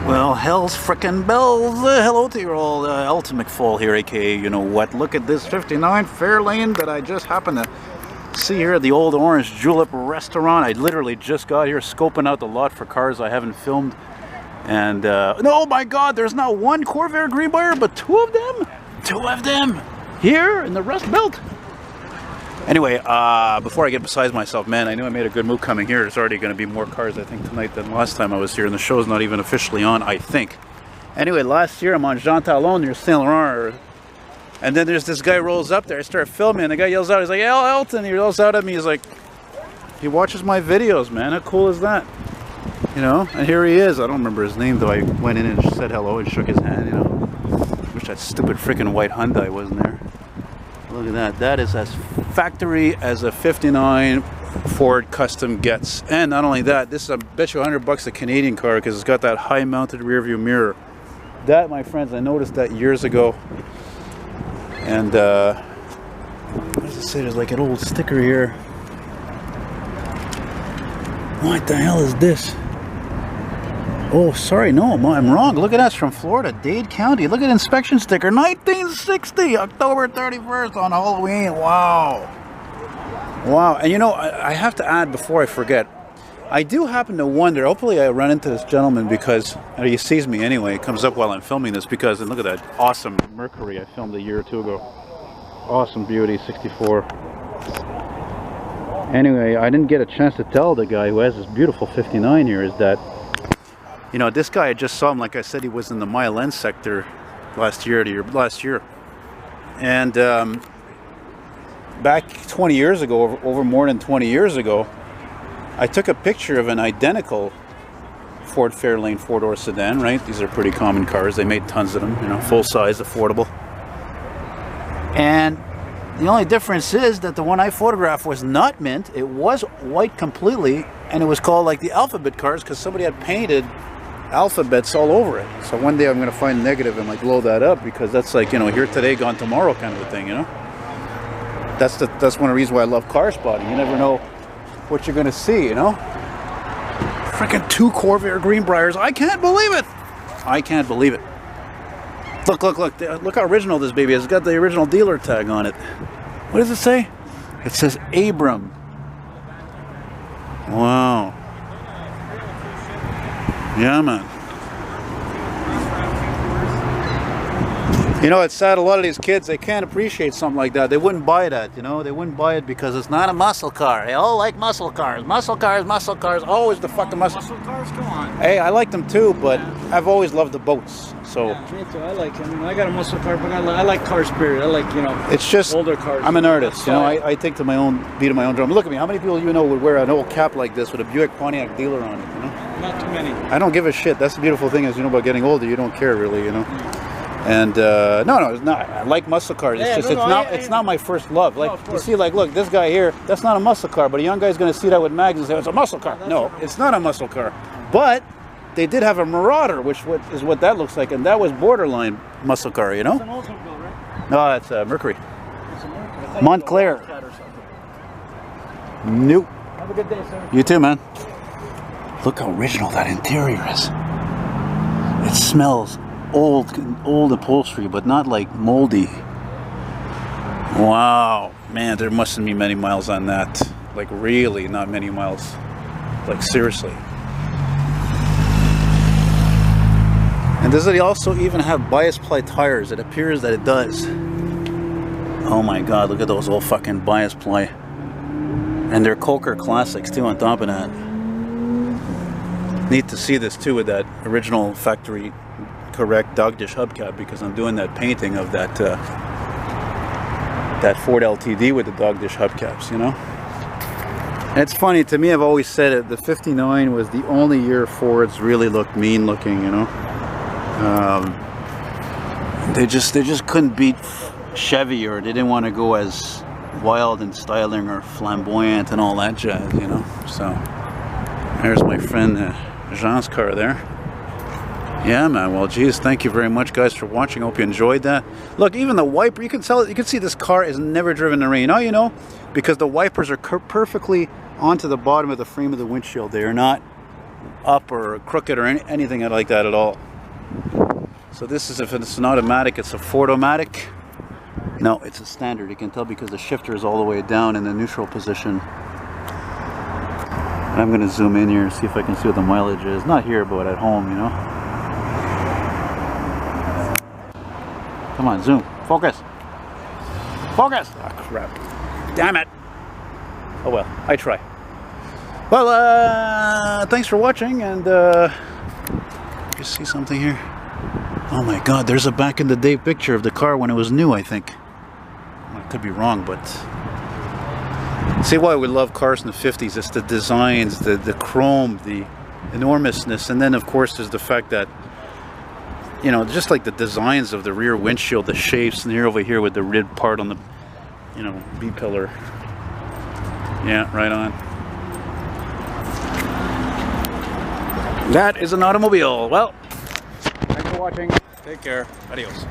Well, hell's frickin' bells. Hello to your old Elton McFall here, aka you know what. Look at this 59 Fairlane that I just happened to see here at the Old Orange Julep restaurant. I literally just got here scoping out the lot for cars I haven't filmed. And, oh my god, there's not one Corvair Greenbrier, but two of them? Two of them! Here in the Rust Belt. Anyway, before I get beside myself, man, I knew I made a good move coming here. There's already going to be more cars, I think, tonight than last time I was here, and the show's not even officially on, I think. Anyway, last year I'm on Jean Talon near Saint Laurent, and then there's this guy rolls up there. I start filming, and the guy yells out, he's like, "Hey, Elton!" He yells out at me, he's like, he watches my videos, man. How cool is that? You know, and here he is. I don't remember his name, though. I went in and said hello and shook his hand, you know. Wish that stupid freaking white Hyundai wasn't there. Look at that. That is as factory as a 59 Ford Custom gets. And not only that, this is, I bet you $100 a Canadian car because it's got that high mounted rear view mirror. That, my friends, I noticed that years ago. And what does it say? There's like an old sticker here. What the hell is this? Oh, sorry, no, I'm wrong. Look at that, it's from Florida, Dade County. Look at inspection sticker, 1960, October 31st on Halloween. Wow. Wow, and you know, I have to add before I forget, I do happen to wonder, hopefully I run into this gentleman because, he sees me anyway, it comes up while I'm filming this because, and look at that awesome Mercury I filmed a year or two ago. Awesome beauty, 64. Anyway, I didn't get a chance to tell the guy who has this beautiful 59 here is that, you know, this guy, I just saw him, like I said, he was in the Mile End sector last year. And back 20 years ago, over more than 20 years ago, I took a picture of an identical Ford Fairlane four-door sedan, right? These are pretty common cars. They made tons of them, you know, full-size, affordable. And the only difference is that the one I photographed was not mint. It was white completely, and it was called like the alphabet cars because somebody had painted alphabets all over it. So one day I'm going to find negative and like blow that up because that's like, you know, here today, gone tomorrow kind of a thing, you know. That's one of the reasons why I love car spotting. You never know what you're going to see, you know. Freaking two Corvair Greenbriers. I can't believe it. I can't believe it. Look, look, look. Look how original this baby is. It's got the original dealer tag on it. What does it say? It says Abram. Wow. Yeah, man. You know, it's sad, a lot of these kids, they can't appreciate something like that. They wouldn't buy that, you know. They wouldn't buy it because it's not a muscle car. They all like muscle cars. Muscle cars, muscle cars. Always the fucking muscle cars, come on. Hey, I like them too, but yeah. I've always loved the boats. So yeah, me too. I like them. I mean, I got a muscle car, but I like car spirit. I like, you know, it's just older cars. I'm an artist, you know. I take to my own beat of my own drum. Look at me. How many people you know would wear an old cap like this with a Buick Pontiac dealer on it, you know? Not too many. I don't give a shit. That's the beautiful thing is, you know, about getting older, you don't care really, you know. And no, it's not. I like muscle cars. It's just it's not my first love. Like you see, like look, this guy here, that's not a muscle car, but a young guy's gonna see that with mags and say it's a muscle car. No, it's not a muscle car. But they did have a Marauder, which is what that looks like, and that was borderline muscle car, you know. It's an Oldsmobile, right? No, it's a Mercury. It's a Mercury. Montclair. Nope. Have a good day, sir. You too, man. Look how original that interior is. It smells old upholstery, but not like moldy. Wow, man, there mustn't be many miles on that. Like really not many miles. Like seriously. And does it also even have bias ply tires? It appears that it does. Oh my god, look at those old fucking bias ply. And they're Coker Classics too on top of that. Neat to see this too with that original factory correct dog dish hubcap because I'm doing that painting of that that Ford LTD with the dog dish hubcaps, you know. And it's funny to me. I've always said it. The '59 was the only year Fords really looked mean looking, you know. They just couldn't beat Chevy, or they didn't want to go as wild and styling or flamboyant and all that jazz, you know. So there's my friend Jean's car there. Yeah, man. Well, geez, thank you very much, guys, for watching. Hope you enjoyed that. Look, even the wiper, you can tell. You can see this car is never driven in the rain. How you know? Because the wipers are perfectly onto the bottom of the frame of the windshield. They are not up or crooked or anything like that at all. So this is, if it's an automatic, it's a Ford-O-Matic. No, it's a standard. You can tell because the shifter is all the way down in the neutral position. And I'm going to zoom in here and see if I can see what the mileage is. Not here, but at home, you know. Come on, zoom. Focus. Focus! Ah, crap. Damn it. Oh well, I try. Well, thanks for watching, and you see something here? Oh my god, there's a back in the day picture of the car when it was new, I think. I could be wrong, but see why we love cars in the 50s. It's the designs, the chrome, the enormousness, and then of course there's the fact that, you know, just like the designs of the rear windshield, the shapes, and here over here with the rib part on the, you know, B-pillar. Yeah, right on. That is an automobile. Well, thanks for watching. Take care. Adios.